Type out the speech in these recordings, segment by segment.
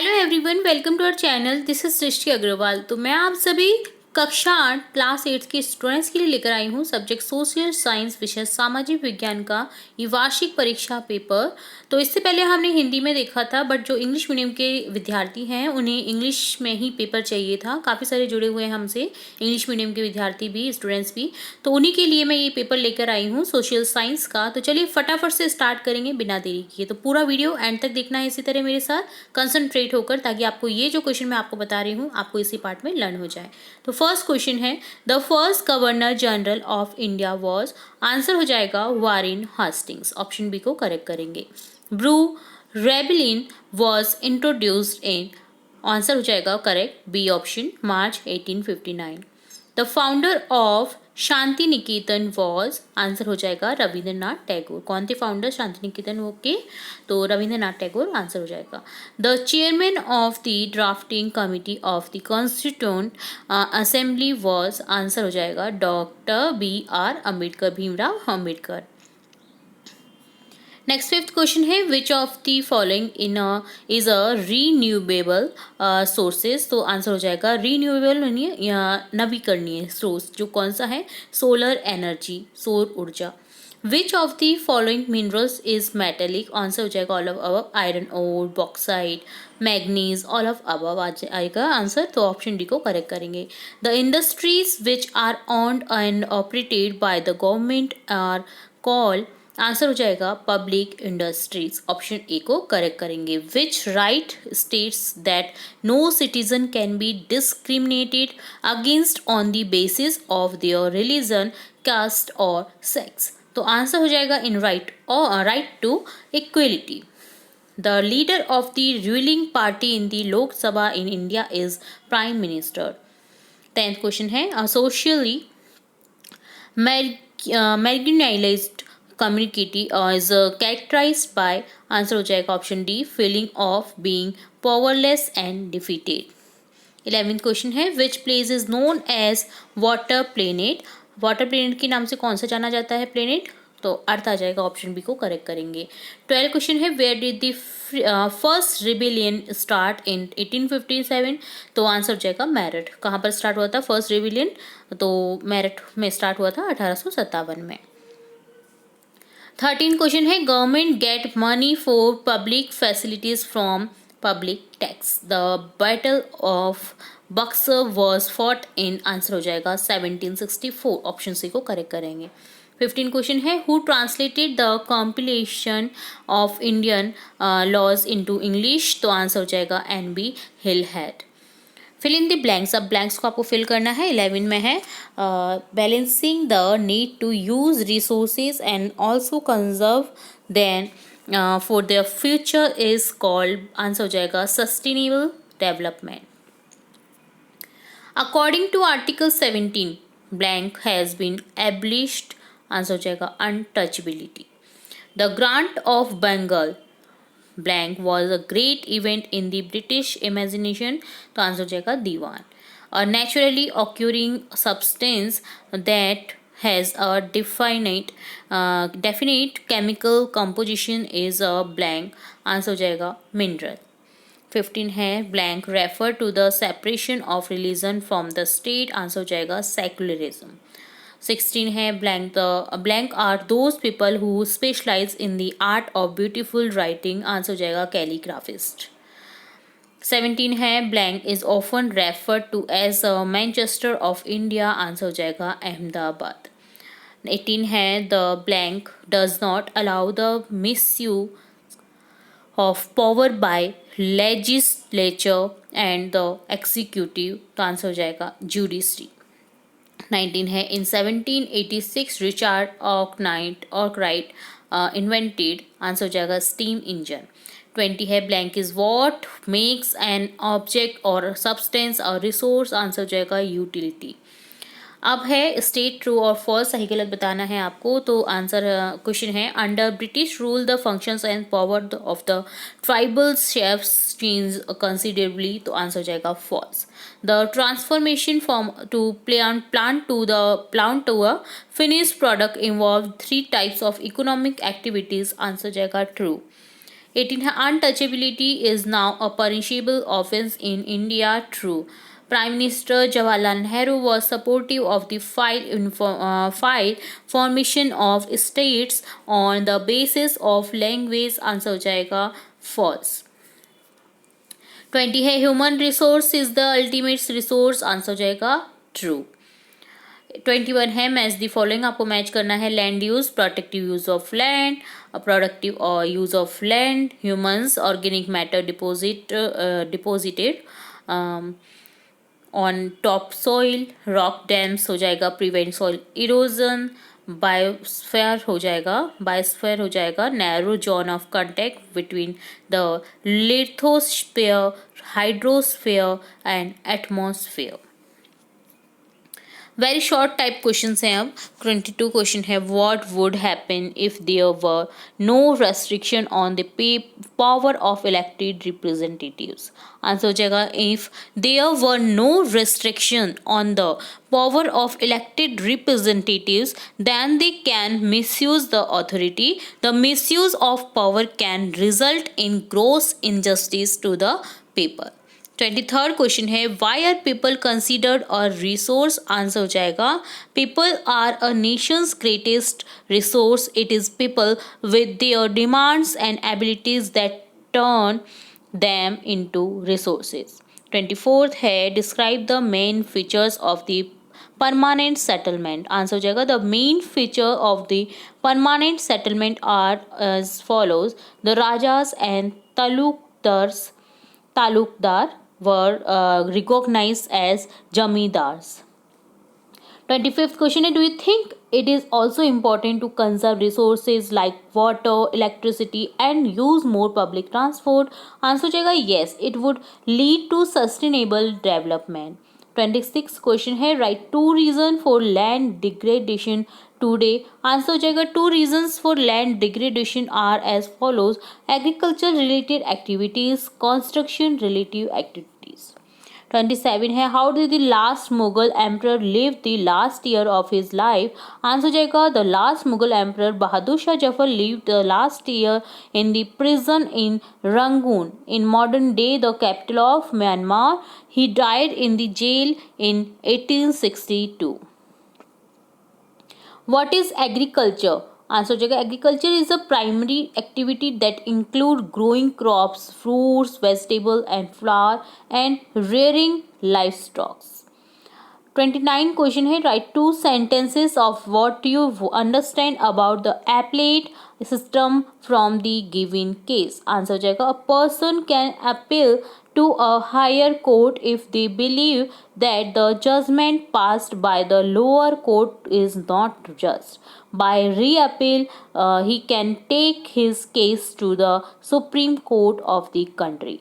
Hello everyone, welcome to our channel. This is Srishti Agarwal. तो मैं आप सभी कक्षा 8 क्लास 8 के स्टूडेंट्स के लिए लेकर आई हूँ सब्जेक्ट सोशल साइंस विषय सामाजिक विज्ञान का ये वार्षिक परीक्षा पेपर। तो इससे पहले हमने हिंदी में देखा था, बट जो इंग्लिश मीडियम के विद्यार्थी हैं उन्हें इंग्लिश में ही पेपर चाहिए था। काफ़ी सारे जुड़े हुए हैं हमसे इंग्लिश मीडियम के विद्यार्थी भी, स्टूडेंट्स भी। तो उन्हीं के लिए मैं ये पेपर लेकर आई हूँ सोशल साइंस का। तो चलिए फटाफट से स्टार्ट करेंगे बिना देरी किए। तो पूरा वीडियो एंड तक देखना है इसी तरह मेरे साथ कंसंट्रेट होकर, ताकि आपको ये जो क्वेश्चन मैं आपको बता रही हूँ आपको इसी पार्ट में लर्न हो जाए। तो फर्स्ट क्वेश्चन है, the first governor general of India was, answer हो जाएगा वारेन हास्टिंग्स। ऑप्शन बी को करेक्ट करेंगे। ब्रू रेबलिन वॉज इंट्रोड्यूस्ड इन, आंसर हो जाएगा correct B option, March 1859। The founder of Shantiniketan was, answer हो जाएगा रविंद्रनाथ टैगोर। कौन थे फाउंडर शांति निकेतन वो के? तो रविंद्रनाथ टैगोर आंसर हो जाएगा। The chairman of the drafting committee of the constituent assembly was, answer हो जाएगा doctor BR Ambedkar, Bhimrao Ambedkar. Next fifth question है, which of the following in is a renewable sources. तो आंसर हो जाएगा रीन्यूएबल या नवीकरणीय स्रोत, जो कौन सा है? सोलर एनर्जी, सौर ऊर्जा। Which of the following minerals is metallic, answer हो जाएगा all of above, iron ore, bauxite, manganese, all of above आएगा आंसर। तो ऑप्शन डी को करेक्ट करेंगे। The industries which are owned and operated by the government are called, answer हो जाएगा public industries. Option A को correct करेंगे। Which right states that no citizen can be discriminated against on the basis of their religion, cast और sex. तो answer हो जाएगा in right और right to equality. The leader of the ruling party in the Lok Sabha in India is prime minister. 10th question है, socially marginalized community is characterized by, answer हो जाएगा option D, feeling of being powerless and defeated. 11th question है, which place is known as water planet. Water planet के नाम से कौन सा जाना जाता है प्लेनेट? तो अर्थ आ जाएगा, ऑप्शन बी को करेक्ट करेंगे। 12th क्वेश्चन है, where did the first rebellion start in 1857। तो आंसर हो जाएगा मेरठ। कहाँ पर स्टार्ट हुआ था फर्स्ट रिबेलियन? तो मेरठ में स्टार्ट हुआ था 1857 में। 13th क्वेश्चन है, government get money for public facilities from public tax. The battle of Buxar was fought in, answer हो जाएगा 1764। ऑप्शन सी को करेक्ट करेंगे। 15 क्वेश्चन है, who translated the compilation of Indian laws into English. तो answer हो जाएगा NB Halhed. Fill in the blanks. अब blanks को आपको फिल करना है। 11 में है, balancing the need to use resources and also conserve then for the future is called, answer हो जाएगा sustainable development. According to article 17 blank has been abolished, answer हो जाएगा untouchability. The grant of Bengal blank was a great event in the British imagination। तो answer हो जाएगा दीवान। A naturally occurring substance that has a definite chemical composition is a blank, answer हो जाएगा mineral। 15 है, blank refer to the separation of religion from the state, answer हो जाएगा secularism। 16 है, blank are those people who specialize in the art of beautiful writing, answer हो जाएगा कैलीग्राफिस्ट। 17 है, blank is often referred to as a Manchester of India, answer हो जाएगा अहमदाबाद। 18 है, the blank does not allow the misuse of power by legislature and the executive, तो answer हो जाएगा judiciary। 19 है, इन 1786 रिचार्ड ऑर्कराइट इन्वेंटेड, आंसर हो जाएगा स्टीम इंजन। 20 है, blank is what makes an object और सब्सटेंस और रिसोर्स, आंसर हो जाएगा यूटिलिटी। अब है स्टेट ट्रू और फॉल्स, सही गलत बताना है आपको। तो आंसर क्वेश्चन है, under British rule the functions and power of the tribal chiefs change considerably, तो आंसर हो जाएगा false. The transformation from to plant to a finish product involve 3 types of economic activities, answer हो जाएगा true. 18 है untouchability is now a punishable offense in India. True. Prime Minister Jawaharlal Nehru was supportive of the file formation of states on the basis of language. Answer हो जाएगा false. 20 है human resource is the ultimate resource. Answer हो जाएगा true. 21 है match the following. आपको match करना है land use, protective use of land, productive use of land, humans, organic matter deposited on top soil, rock dams हो जाएगा, prevent soil erosion, biosphere हो जाएगा narrow zone of contact between the lithosphere, hydrosphere and atmosphere. Very short type question हैं. अब 22 question है what would happen if there were no restriction on the power of elected representatives. Answer हो जाएगा if there were no restriction on the power of elected representatives, then they can misuse the authority. The misuse of power can result in gross injustice to the people. 23rd question है why are people considered a resource. Answer हो जाएगा people are a nation's greatest resource. It is people with their demands and abilities that turn them into resources. 24th है describe the main features of the permanent settlement. Answer हो जाएगा the main feature of the permanent settlement are as follows. The rajas and talukdar were recognized as jamidars. 25th question है do you think it is also important to conserve resources like water, electricity and use more public transport? Answer हो जाएगा yes, it would lead to sustainable development. 26th question है write two reasons for land degradation today. Answer हो जाएगा two reasons for land degradation are as follows. Agriculture related activities, construction related activities. 27 है how did the last Mughal emperor live the last year of his life. Answer हो जाएगा the last Mughal emperor Bahadur Shah Zafar live the last year in the prison in Rangoon in modern day the capital of Myanmar. He died in the jail in 1862. What is agriculture? Answer हो जाएगा agriculture is a primary activity that include growing crops, fruits, vegetable and flower and rearing life stocks. 29 question है write two sentences of what you understand about the appellate system from the given case. Answer हो जाएगा a person can appeal to a higher court if they believe that the judgment passed by the lower court is not just. By reappeal, he can take his case to the Supreme Court of the country.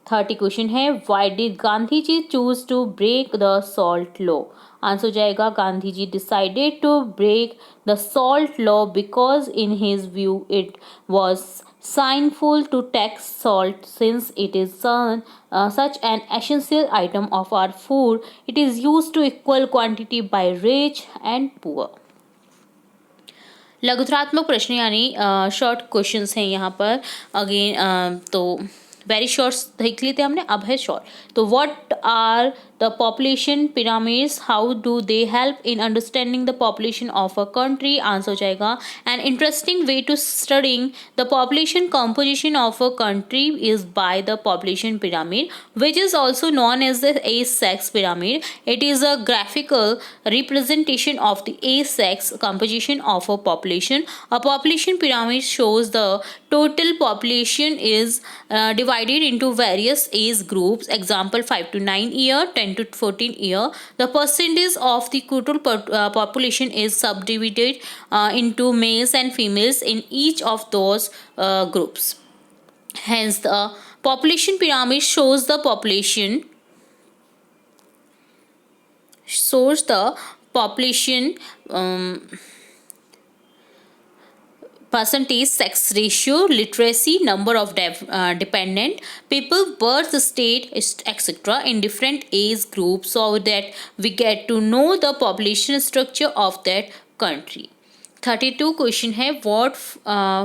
30 question है why did Gandhi ji choose to break the salt law. Answer हो जाएगा Gandhi ji decided to break the salt law because in his view it was sinful to tax salt since it is such an essential item of our food. It is used to equal quantity by rich and poor. लघुत्रात्मक प्रश्न यानी short questions हैं यहाँ पर again. तो very short देख लेते हमने, अब है शॉर्ट. तो what are the population pyramids, how do they help in understanding the population of a country. Answer हो जाएगा an interesting way to studying the population composition of a country is by the population pyramid which is also known as the age sex pyramid. It is a graphical representation of the age-sex composition of a population. A population pyramid shows the total population is divided into various age groups. Example 5 to 9 year, 10 to 14 year. The percentage of the total population is subdivided into males and females in each of those groups. Hence, the population pyramid shows the population percentage, sex ratio, literacy, number of dependent people, birth state, etc. in different age groups so that we get to know the population structure of that country. 32 question है, what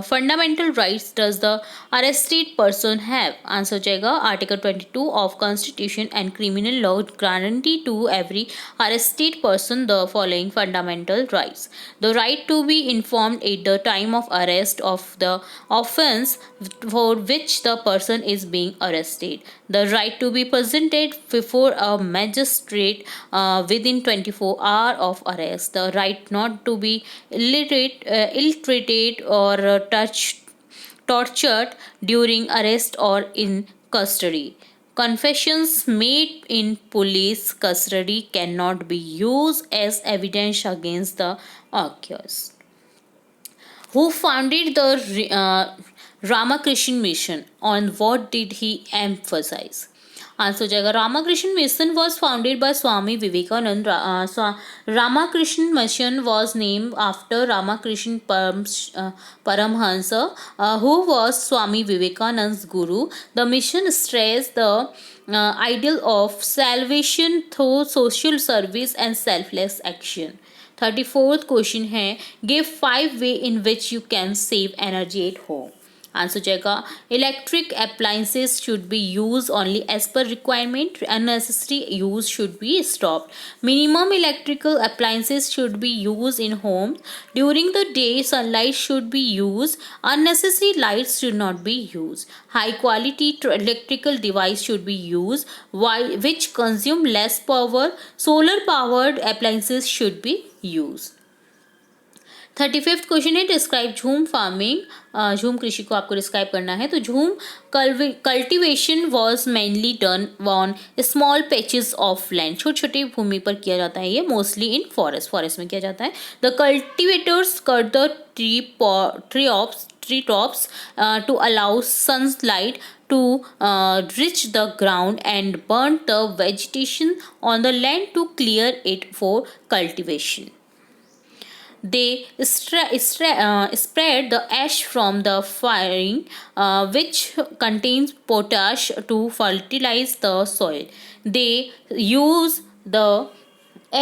fundamental rights does the arrested person have? Answer हो जाएगा article 22 of constitution and criminal law guarantee to every arrested person the following fundamental rights: the right to be informed at the time of arrest of the offence for which the person is being arrested, the right to be presented before a magistrate within 24 hours of arrest, the right not to be ill-treated or tortured during arrest or in custody. Confessions made in police custody cannot be used as evidence against the accused. Who founded the Ramakrishna Mission? On what did he emphasize? Answer हो जाएगा Ramakrishna Mission was founded by Swami Vivekanand. Ramakrishna Mission was named after Ramakrishna Paramhansa, who was Swami Vivekanand's guru. The mission stressed the ideal of salvation through social service and selfless action. 34th question है, give 5 way in which you can save energy at home. Answer हो जाएगा electric appliances should be use only as per requirement, unnecessary use should be stopped. Minimum electrical appliances should be use in home during the day. Sunlight should be use, unnecessary lights should not be used. High quality electrical device should be used which consume less power. Solar powered appliances should be used. 35th question है, describe झूम farming. झूम कृषि को आपको describe करना है. तो झूम cultivation was mainly done on small patches of land. छोटे छोटे भूमि पर किया जाता है ये, मोस्टली इन फॉरेस्ट में किया जाता है. The cultivators cut the tree tops to allow sunlight to reach the ground and burn the vegetation on the land to clear it for cultivation. They spread the ash from the firing, which contains potash, to fertilize the soil. They use the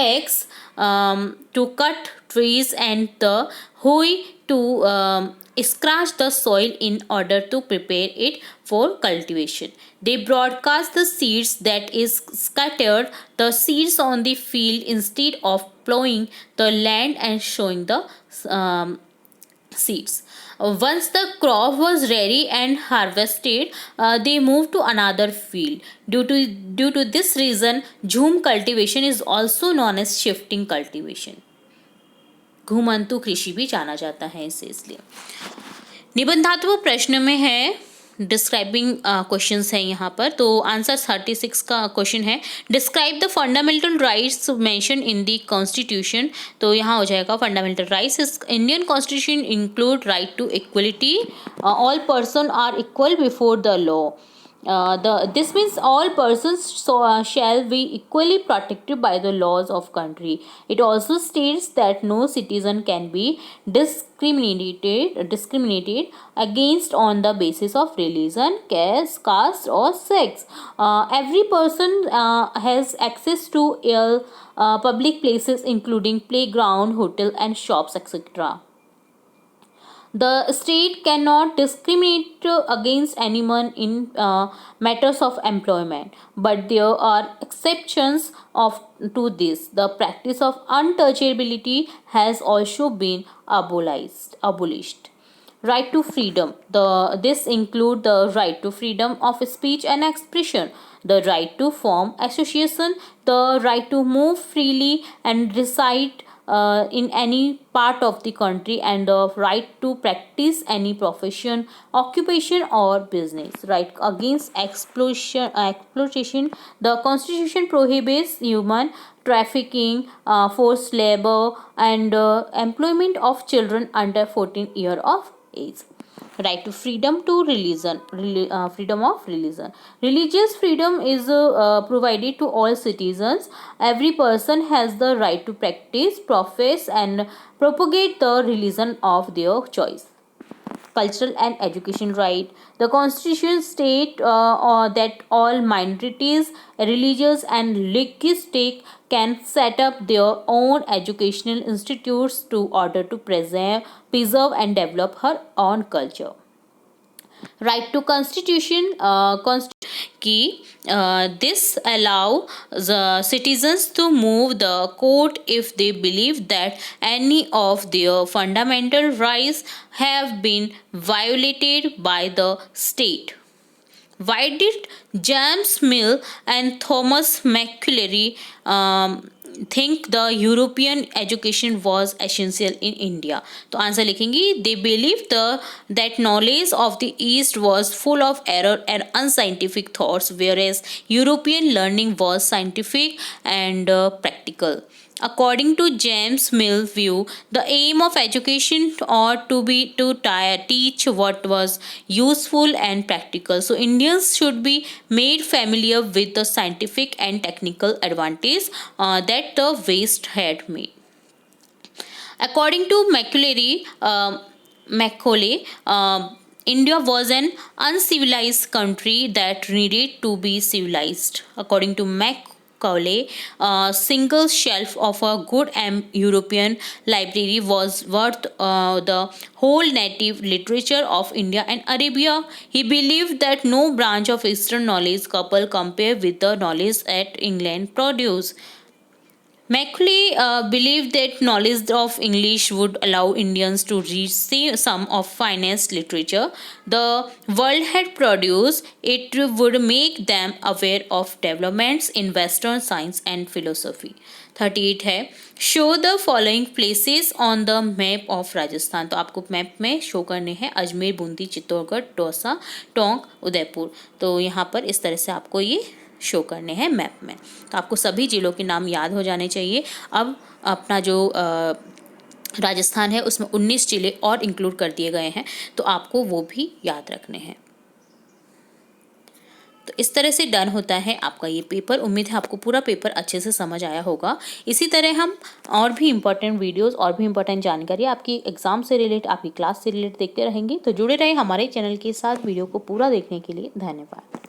axe to cut trees and the hoe to scratch the soil in order to prepare it for cultivation. They broadcast the seeds that is scattered the seeds on the field instead of plowing the land and sowing the seeds. Once the crop was ready and harvested, they moved to another field. Due to this reason, jhum cultivation is also known as shifting cultivation. घुमंतु कृषि भी जाना जाता है इसे, इसलिए. निबंधात्मक प्रश्न में है, डिस्क्राइबिंग क्वेश्चंस हैं यहाँ पर. तो आंसर 36 का क्वेश्चन है, describe the fundamental rights mention in the constitution. तो यहाँ हो जाएगा fundamental rights. Indian constitution include right to equality. All person are equal before the law. This means all persons shall be equally protected by the laws of country. It also states that no citizen can be discriminated against on the basis of religion, caste or sex. Every person has access to public places including playground, hotel and shops, etc. The state cannot discriminate against anyone in matters of employment, but there are exceptions to this. The practice of untouchability has also been abolished. Right to freedom. This include the right to freedom of speech and expression, the right to form association, the right to move freely and reside in any part of the country, and the right to practice any profession, occupation or business. Right against exploitation. The constitution prohibits human trafficking, forced labor and employment of children under 14 years of age. Right to freedom to religion. Freedom of religion. Religious freedom is provided to all citizens. Every person has the right to practice, profess and propagate the religion of their choice. cultural and education right. The constitution state that all minorities, religious and linguistic, can set up their own educational institutes to order to preserve and develop her own culture. Right to constitution key, this allow the citizens to move the court if they believe that any of their fundamental rights have been violated by the state. Why did James Mill and Thomas Macaulay think the European education was essential in India? तो answer लिखेंगे, they believed that knowledge of the East was full of error and unscientific thoughts, whereas European learning was scientific and practical. According to James Mill's view, the aim of education ought to be to teach what was useful and practical. So Indians should be made familiar with the scientific and technical advantage that the West had made. According to Macaulay, India was an uncivilized country that needed to be civilized. According to Macaulay, a single shelf of a good European library was worth the whole native literature of India and Arabia. He believed that no branch of Eastern knowledge could compare with the knowledge that England produced. Macaulay believed that knowledge of English would allow Indians to reach some of finest literature the world had produced. It would make them aware of developments in Western science and philosophy. 38 है, show the following places on the map of Rajasthan. तो आपको map में show करने हैं अजमेर, बूंदी, चित्तौड़गढ़, दौसा, टोंक, उदयपुर. तो यहाँ पर इस तरह से आपको ये शो करने हैं मैप में. तो आपको सभी जिलों के नाम याद हो जाने चाहिए. अब अपना जो राजस्थान है उसमें 19 जिले और इंक्लूड कर दिए गए हैं, तो आपको वो भी याद रखने हैं. तो इस तरह से डन होता है आपका ये पेपर. उम्मीद है आपको पूरा पेपर अच्छे से समझ आया होगा. इसी तरह हम और भी इंपॉर्टेंट वीडियोस और भी इंपॉर्टेंट जानकारी आपकी एग्जाम से रिलेट, आपकी क्लास से रिलेट देखते रहेंगे. तो जुड़े रहे हमारे चैनल के साथ. वीडियो को पूरा देखने के लिए धन्यवाद.